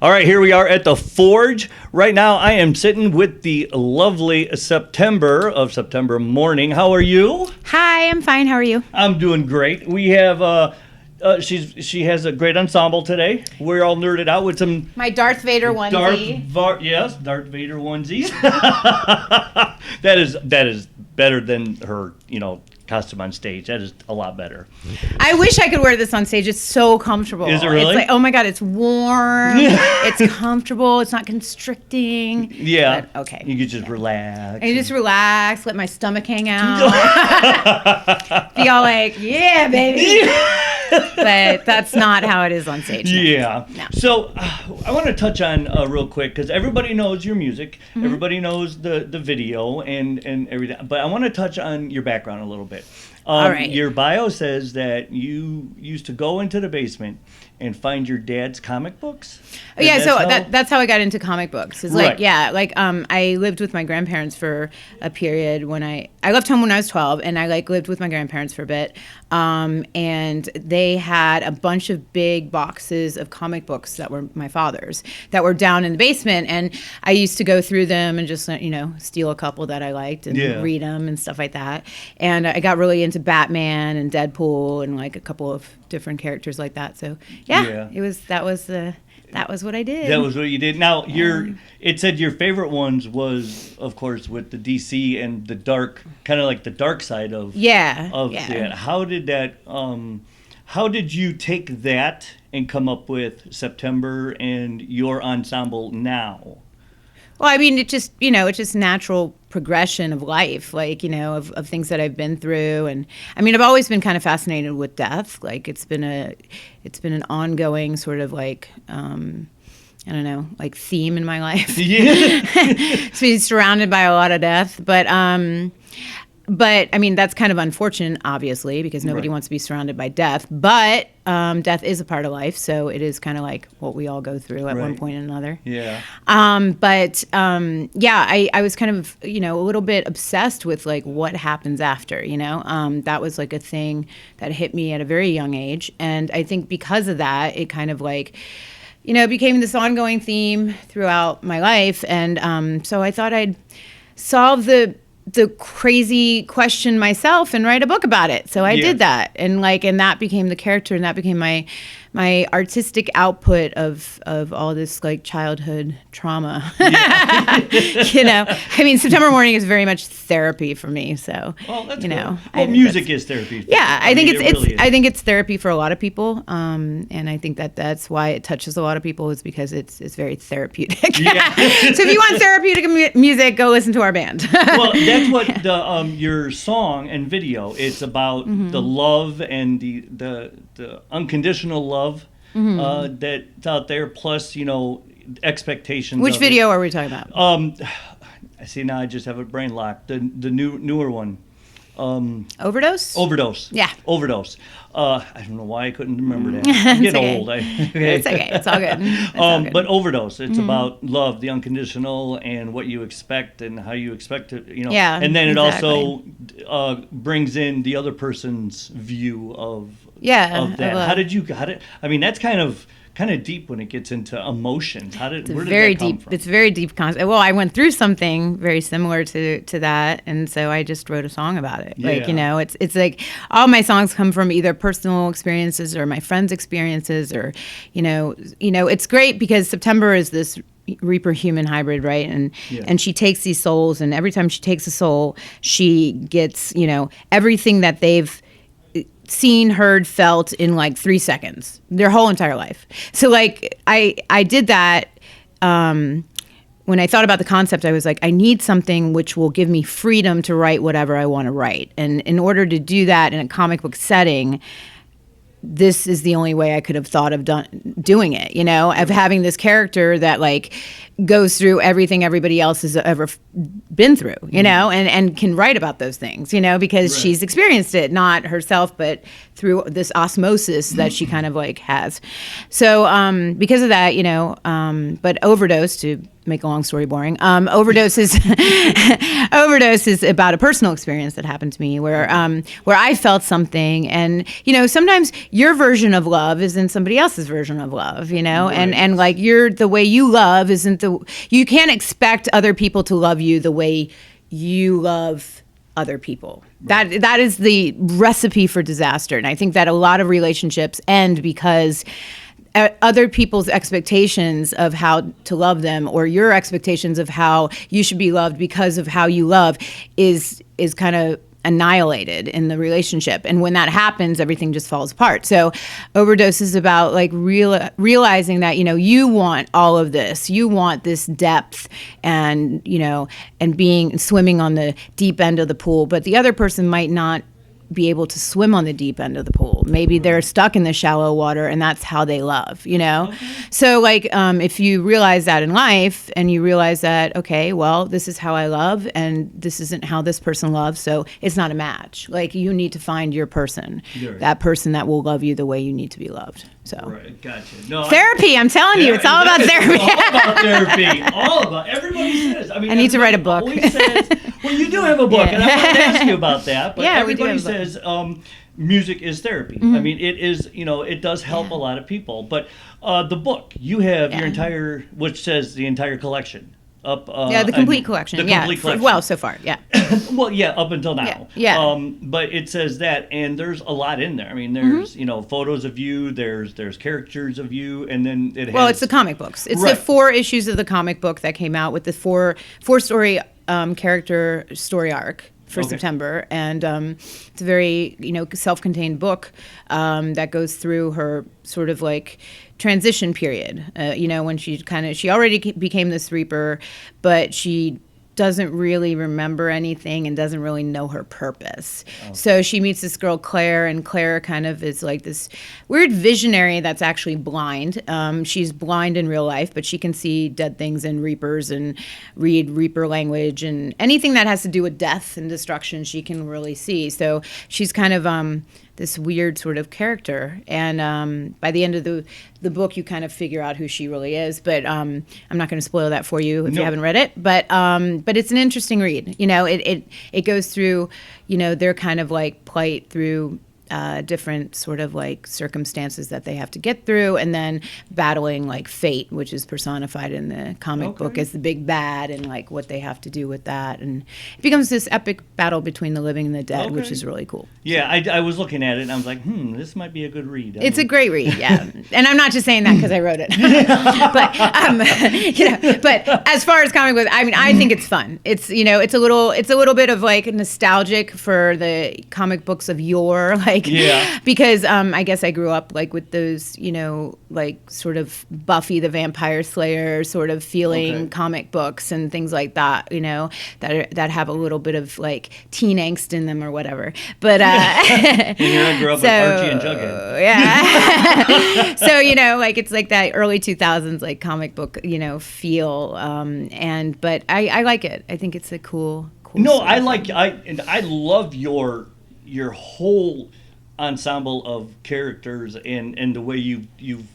All right, here we are at the Forge. Right now, I am sitting with the lovely September of September Mourning. How are you? Hi, I'm fine. How are you? I'm doing great. We have she has a great ensemble today. We're all nerded out with some My Darth Vader onesie. Darth Vader onesies. that is better than her, costume on stage. That is a lot better. I wish I could wear this on stage. It's so comfortable. Is it really? It's like, oh my God, it's warm. It's comfortable. It's not constricting. Yeah. But, okay. You could just relax. I just relax, let my stomach hang out. Be all like, yeah, baby. But that's not how it is on stage. No. Yeah. No. So I want to touch on real quick, because everybody knows your music. Mm-hmm. Everybody knows the video and everything. But I want to touch on your background a little bit. All right. Your bio says that you used to go into the basement and find your dad's comic books. Yeah, that's how I got into comic books. It's right. I lived with my grandparents for a period when I left home when I was 12, and I lived with my grandparents for a bit. And they had a bunch of big boxes of comic books that were my father's that were down in the basement, and I used to go through them and just steal a couple that I liked and read them and stuff like that. And I got really into Batman and Deadpool and like a couple of different characters like that. So that was what I did. That was what you did. Now it said your favorite ones was, of course, with the DC and the dark, kind of like the dark side of that. How did that? How did you take that and come up with September and your ensemble now? Well, I mean, it's just natural progression of life, of things that I've been through. And I mean, I've always been kind of fascinated with death. Like it's been an ongoing sort of theme in my life. Yeah. To be surrounded by a lot of death. But I mean, that's kind of unfortunate, obviously, because nobody wants to be surrounded by death. But death is a part of life, so it is kind of like what we all go through at one point or another. Yeah. I was kind of, a little bit obsessed with like what happens after. That was like a thing that hit me at a very young age, and I think because of that, it kind of became this ongoing theme throughout my life, and so I thought I'd solve the crazy question myself and write a book about it. So I did that. And that became the character, and that became my artistic output of all this childhood trauma. I mean, September Mourning is very much therapy for me. So, that's cool. Well, music is therapy. Yeah, I think I think it's therapy for a lot of people. And I think that's why it touches a lot of people, is because it's very therapeutic. Yeah. So if you want therapeutic music, go listen to our band. Well, that's what your song and video, it's about the love and the unconditional love that's out there, plus expectations. Which video are we talking about? I see now. I just have a brain lock. The newer one. Overdose. Yeah. Overdose. I don't know why I couldn't remember that. I'm getting old. It's okay. It's all good. But Overdose. It's about love, the unconditional, and what you expect and how you expect to. Yeah. And then it also brings in the other person's view of that. How did I mean, that's kind of deep when it gets into emotions. Where did that come from? It's very deep concept. Well, I went through something very similar to that, and so I just wrote a song about it. Yeah. It's like all my songs come from either personal experiences or my friends' experiences, or it's great because September is this Reaper human hybrid, right? And she takes these souls, and every time she takes a soul, she gets everything that they've seen, heard, felt in 3 seconds, their whole entire life. So I did that. When I thought about the concept, I was like, I need something which will give me freedom to write whatever I want to write. And in order to do that in a comic book setting, this is the only way I could have thought of doing it, of having this character that goes through everything everybody else has ever been through, and can write about those things, because she's experienced it, not herself, but through this osmosis that she kind of has. So because of that, but Overdose, to make a long story boring. Overdose is about a personal experience that happened to me where I felt something, and sometimes your version of love isn't somebody else's version of love, right. and like the way you love you can't expect other people to love you the way you love other people. Right. That is the recipe for disaster, and I think that a lot of relationships end because other people's expectations of how to love them, or your expectations of how you should be loved because of how you love, is kind of annihilated in the relationship. And when that happens, everything just falls apart. So Overdose is about like realizing that, you want all of this. You want this depth and swimming on the deep end of the pool, but the other person might not be able to swim on the deep end of the pool. Maybe they're stuck in the shallow water, and that's how they love, Okay. So like, if you realize that in life, and you realize that, okay, well, this is how I love, and this isn't how this person loves, so it's not a match. Like, you need to find your person, that person that will love you the way you need to be loved. So right, gotcha. No, therapy, I'm telling you, it's all about therapy. All about therapy. All about. Everybody says. I need to write a book. Says, well, you do have a book, and I wanted to ask you about that. But everybody says music is therapy. Mm-hmm. I mean, it is. It does help a lot of people. But the book, you have your entire, which says the entire collection. Up, the complete collection. The complete collection. Well, so far, yeah. Well, yeah, up until now. Yeah. But it says that, and there's a lot in there. I mean, there's photos of you. There's characters of you, and then it has. Well, it's the comic books. It's the 4 issues of the comic book that came out with the four story character story arc for September, and it's a very self-contained book that goes through her sort of like transition period, when she already became this Reaper, but she doesn't really remember anything and doesn't really know her purpose. Okay. So she meets this girl, Claire, and Claire kind of is like this weird visionary that's actually blind. She's blind in real life, but she can see dead things and Reapers and read Reaper language, and anything that has to do with death and destruction she can really see. So she's kind of this weird sort of character, and by the end of the book, you kind of figure out who she really is. But I'm not going to spoil that for you if you haven't read it. But it's an interesting read. It goes through their kind of like plight through different sort of like circumstances that they have to get through, and then battling like fate, which is personified in the comic book as the big bad, and like what they have to do with that, and it becomes this epic battle between the living and the dead, which is really cool. Yeah, I was looking at it and I was like, this might be a good read. It's a great read, yeah. And I'm not just saying that because I wrote it, but as far as comic books, I mean, I think it's fun. It's it's a little bit of like nostalgic for the comic books of yore, like. Yeah. Because I guess I grew up like with those, like sort of Buffy the Vampire Slayer sort of feeling comic books and things like that, that have a little bit of like teen angst in them or whatever. But I grew up with Archie and Jughead. Yeah. So like it's like that early 2000s like comic book feel. But I like it. I think it's a cool. No, I love your whole ensemble of characters and the way you've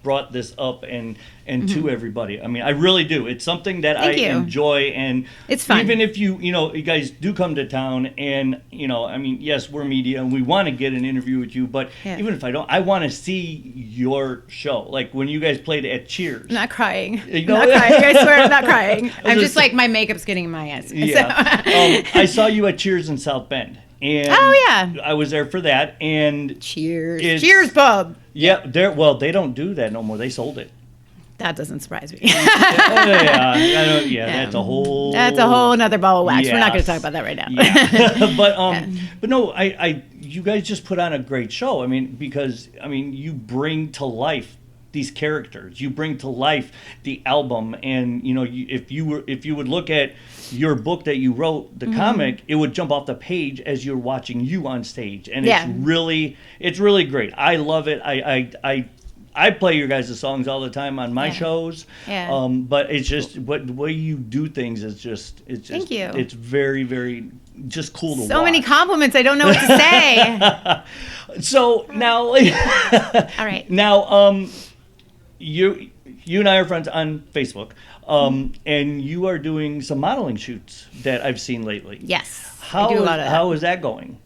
brought this up and to everybody. I mean, I really do. It's something that I enjoy, and it's fun. Even if you guys do come to town, and I mean, yes, we're media and we want to get an interview with you, but even if I don't, I want to see your show. Like when you guys played at Cheers. I'm not crying. Not crying. I swear I'm not crying. I'm just like my makeup's getting in my eyes. Yeah. I saw you at Cheers in South Bend. And I was there for that, and Cheers pub. Yeah, they don't do that no more. They sold it. That doesn't surprise me. That's a whole another ball of wax. Yes. We're not going to talk about that right now. Yeah. But no, you guys just put on a great show. I mean, because you bring to life these characters. You bring to life the album, and if you would look at your book that you wrote, the comic, it would jump off the page as you're watching you on stage, and it's really great. I love it. I play your guys' songs all the time on my shows. Yeah. But it's just the way you do things is just thank you. It's very, very just cool to watch. So many compliments. I don't know what to say. So now, all right. Now, you you and I are friends on Facebook, and you are doing some modeling shoots that I've seen lately. Yes. How is that going?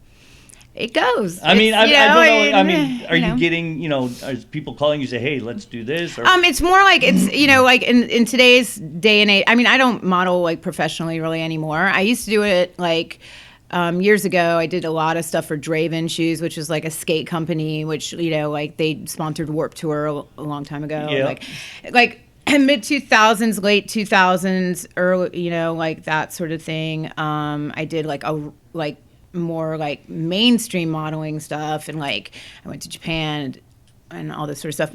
It goes. I mean, I don't know. I mean, are you getting, are people calling you say, hey, let's do this? Or? It's more like it's, like in today's day and age, I mean, I don't model like professionally really anymore. I used to do it like years ago. I did a lot of stuff for Draven Shoes, which is like a skate company, which, like they sponsored Warped Tour a long time ago. Yeah. Like mid 2000s, late 2000s, early, like that sort of thing. I did more like mainstream modeling stuff, and like I went to Japan and all this sort of stuff.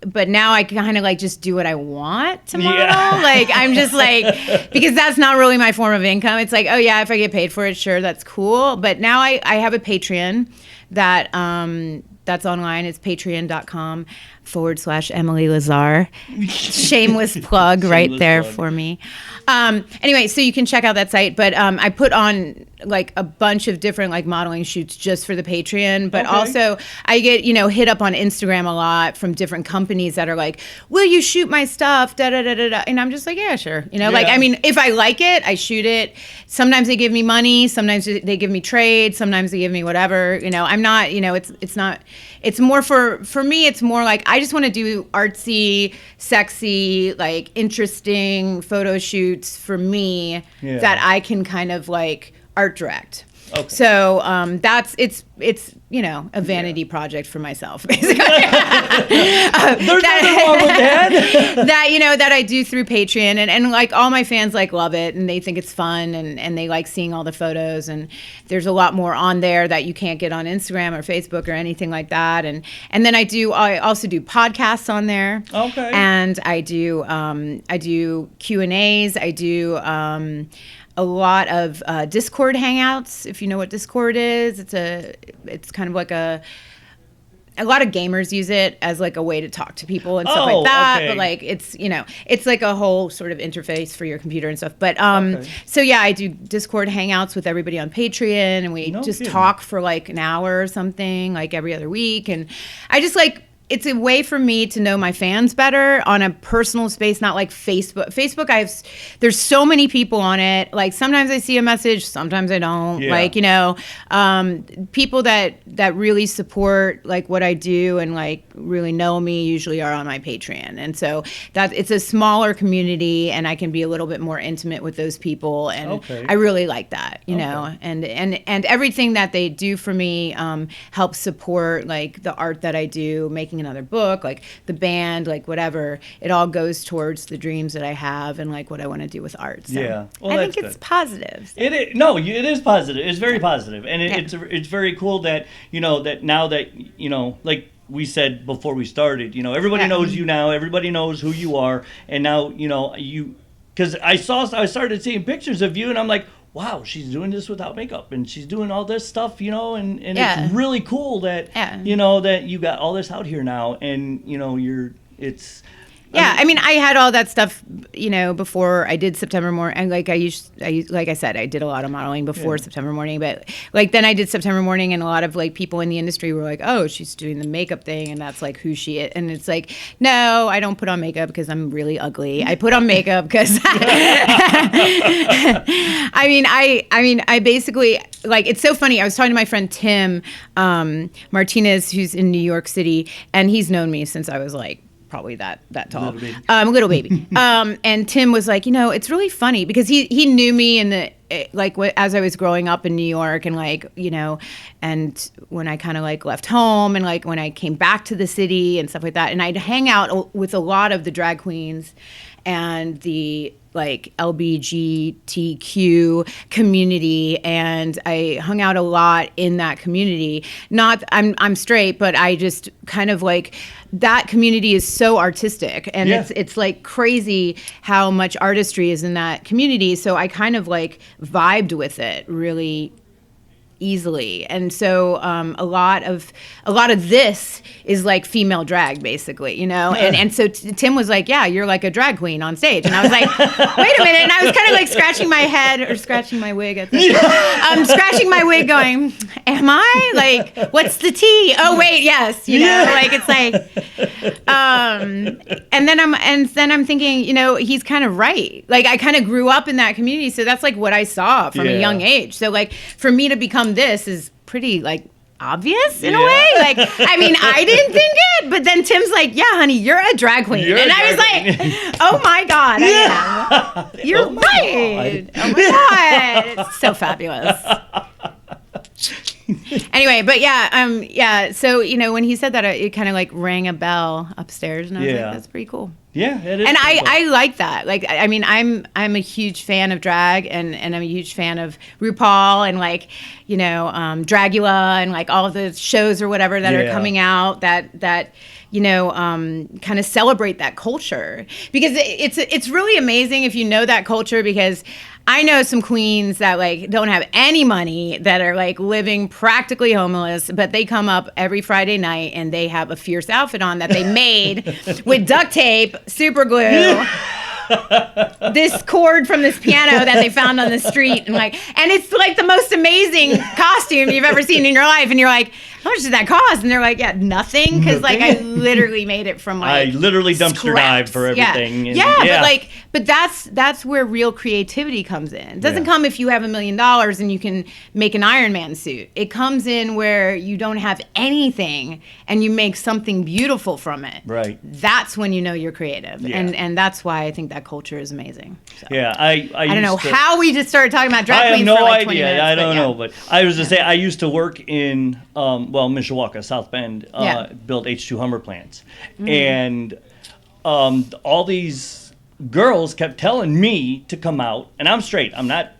But now I kind of like just do what I want to model. Yeah. Like I'm just like, because that's not really my form of income. It's like, oh yeah, if I get paid for it, sure, that's cool. But now I have a Patreon that's online. It's patreon.com/Emily Lazar. Shameless plug right there for me. Anyway, so you can check out that site. But I put on like a bunch of different like modeling shoots just for the Patreon. But also I get, hit up on Instagram a lot from different companies that are like, will you shoot my stuff? Da, da, da, da, da. And I'm just like, yeah, sure. Like, I mean, if I like it, I shoot it. Sometimes they give me money. Sometimes they give me trade. Sometimes they give me whatever. I'm not, it's not, it's more for me, it's more like I just want to do artsy, sexy, like interesting photo shoots for me that I can kind of like art direct. Okay. So it's a vanity project for myself, basically. There's nothing wrong with that. that I do through Patreon, and like all my fans like love it, and they think it's fun, and they like seeing all the photos, and there's a lot more on there that you can't get on Instagram or Facebook or anything like that, and then I also do podcasts on there. Okay. And I do Q&As. I do a lot of Discord hangouts, if you know what Discord is. It's kind of like a lot of gamers use it as like a way to talk to people and stuff like that. Okay. But like it's like a whole sort of interface for your computer and stuff. But so yeah, I do Discord hangouts with everybody on Patreon, and we talk for like an hour or something, like every other week. And I just like, it's a way for me to know my fans better on a personal space, not like Facebook. Facebook, there's so many people on it. Like sometimes I see a message, sometimes I don't. Yeah. Like, people that really support like what I do and like really know me usually are on my Patreon. And so it's a smaller community, and I can be a little bit more intimate with those people. And I really like that, know, and everything that they do for me helps support like the art that I do, making another book, like the band, like whatever. It all goes towards the dreams that I have and like what I want to do with art. So yeah, well, I think it's positive. So. It is positive. It's very positive, and it's very cool that that now that like we said before we started, everybody knows you now. Everybody knows who you are, and now you. Because I started seeing pictures of you, and I'm like, wow, she's doing this without makeup, and she's doing all this stuff, and it's really cool that that you got all this out here now, and I mean, I had all that stuff, before I did September Mourning, and like like I said, I did a lot of modeling before September Mourning, but like then I did September Mourning, and a lot of like people in the industry were like, oh, she's doing the makeup thing, and that's like who she is, and it's like, no, I don't put on makeup because I'm really ugly. I put on makeup because I basically, like, it's so funny. I was talking to my friend Tim Martinez, who's in New York City, and he's known me since I was like probably that tall, little baby. And Tim was like, it's really funny because he knew me in the as I was growing up in New York, and and when I kind of like left home, and like when I came back to the city and stuff like that, and I'd hang out with a lot of the drag queens and the like LGBTQ community, and I hung out a lot in that community. Not I'm straight, but I just kind of like, that community is so artistic, and it's like crazy how much artistry is in that community. So I kind of like vibed with it really easily. And so a lot of this is like female drag, basically, and so Tim was like, yeah, you're like a drag queen on stage. And I was like, wait a minute. And I was kind of like scratching my head or scratching my wig at scratching my wig going, am I? Like, what's the tea? Oh, wait, yes. Like it's like, and then I'm thinking, he's kind of right. Like I kind of grew up in that community. So that's like what I saw from a young age. So like for me to become this is pretty like obvious in a way. Like, I mean, I didn't think it, but then Tim's like, yeah, honey, you're a drag queen. And I was like, oh my God, I am. You're right. Oh my God. It's so fabulous. Anyway, but so when he said that, it kind of like rang a bell upstairs, and I was like, that's pretty cool. Yeah, it is. And I like that. Like, I mean, I'm a huge fan of drag, and I'm a huge fan of RuPaul, and like, Dragula, and like all of the shows or whatever that are coming out that kind of celebrate that culture, because it's really amazing if you know that culture, because I know some queens that like don't have any money, that are like living practically homeless, but they come up every Friday night and they have a fierce outfit on that they made with duct tape, super glue, this chord from this piano that they found on the street, and it's like the most amazing costume you've ever seen in your life, and you're like, how much did that cost? And they're like, yeah, nothing, because like I literally made it from like I literally dumpster dive for everything. But that's where real creativity comes in. It doesn't come if you have $1 million and you can make an Iron Man suit. It comes in where you don't have anything and you make something beautiful from it. Right. That's when you know you're creative, and that's why I think that culture is amazing. So, yeah, I don't know how we just started talking about drag queens for like 20 minutes. I don't know, but I was to say I used to work in Mishawaka, South Bend, built H2 Hummer plants, and all these girls kept telling me to come out, and I'm straight, I'm not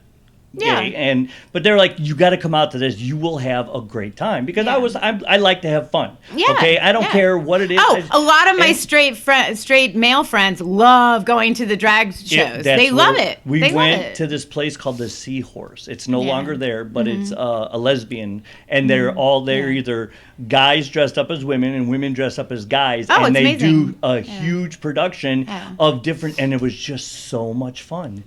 gay, but they're like, you got to come out to this, you will have a great time, because I like to have fun. I don't care what it is. A lot of my straight male friends love going to the drag shows. They love it. We went to this place called the Seahorse. It's no longer there, but it's a lesbian, and they're either guys dressed up as women and women dressed up as guys, and they do a huge production of different, and it was just so much fun.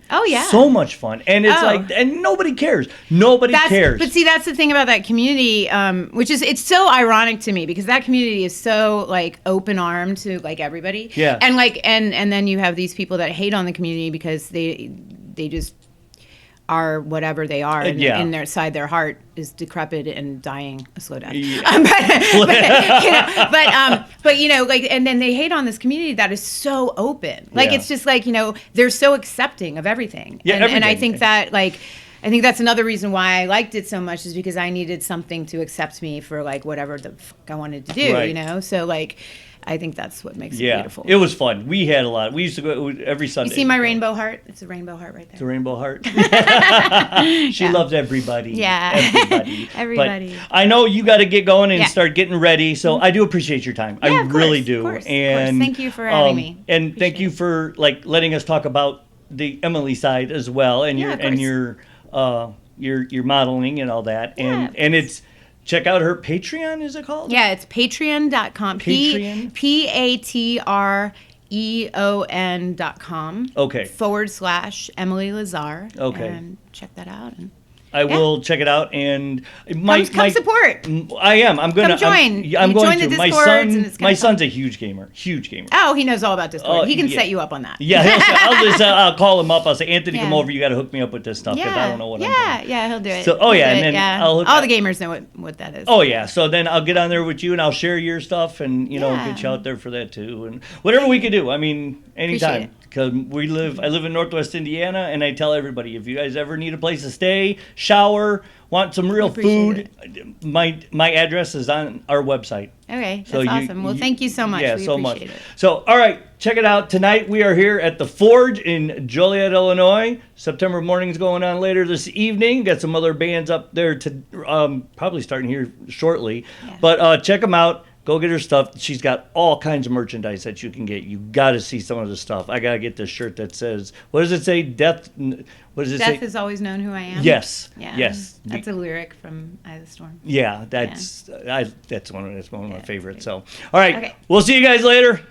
So much fun, and it's and nobody cares. Nobody cares. But see, that's the thing about that community, which is, it's so ironic to me, because that community is so like open armed to like everybody. Yeah. And like and then you have these people that hate on the community because they just are whatever they are, and in their side, their heart is decrepit and dying a slow death. And then they hate on this community that is so open. Like it's just like, they're so accepting of everything. And I think that I think that's another reason why I liked it so much, is because I needed something to accept me for like whatever the fuck I wanted to do, So like, I think that's what makes it beautiful. It was fun. We had a lot. We used to go every Sunday. You see my rainbow heart? It's a rainbow heart right there. It's a rainbow heart. She loves everybody. Yeah. Everybody. But I know you got to get going and start getting ready, so I do appreciate your time. I really do. Of course. Thank you for having me. And thank you for like letting us talk about the Emily side as well, and your modeling and all that. And it's, check out her Patreon, is it called? Yeah, it's patreon.com. Patreon? Patreon.com. Okay. / Emily Lazar. Okay. And check that out. And I will check it out, and come support. I am. I'm gonna join. I'm going to. My son's a huge gamer. Oh, he knows all about Discord. He can set you up on that. Yeah, I'll call him up. I'll say, Anthony, come over. You got to hook me up with this stuff, because I don't know what I'm doing. Yeah, he'll do it. So, and then I'll hook all the gamers know what that is. Oh yeah. So then I'll get on there with you, and I'll share your stuff, and get you out there for that too, and whatever we can do. I mean, anytime. Because I live in Northwest Indiana, and I tell everybody, if you guys ever need a place to stay, shower, want some real food, my address is on our website. Okay, that's awesome. Well, thank you so much. Yeah, we so appreciate much. it. So, all right, check it out. Tonight we are here at the Forge in Joliet, Illinois. September Mourning's going on later this evening. Got some other bands up there to probably starting here shortly. Yeah. But check them out. Go get her stuff. She's got all kinds of merchandise that you can get. You got to see some of the stuff. I got to get this shirt that says, what does it say? Death. What does it say? Death has always known who I am. Yes. Yeah. Yes. That's a lyric from Eye of the Storm. Yeah, that's one of my favorites. So, all right, we'll see you guys later.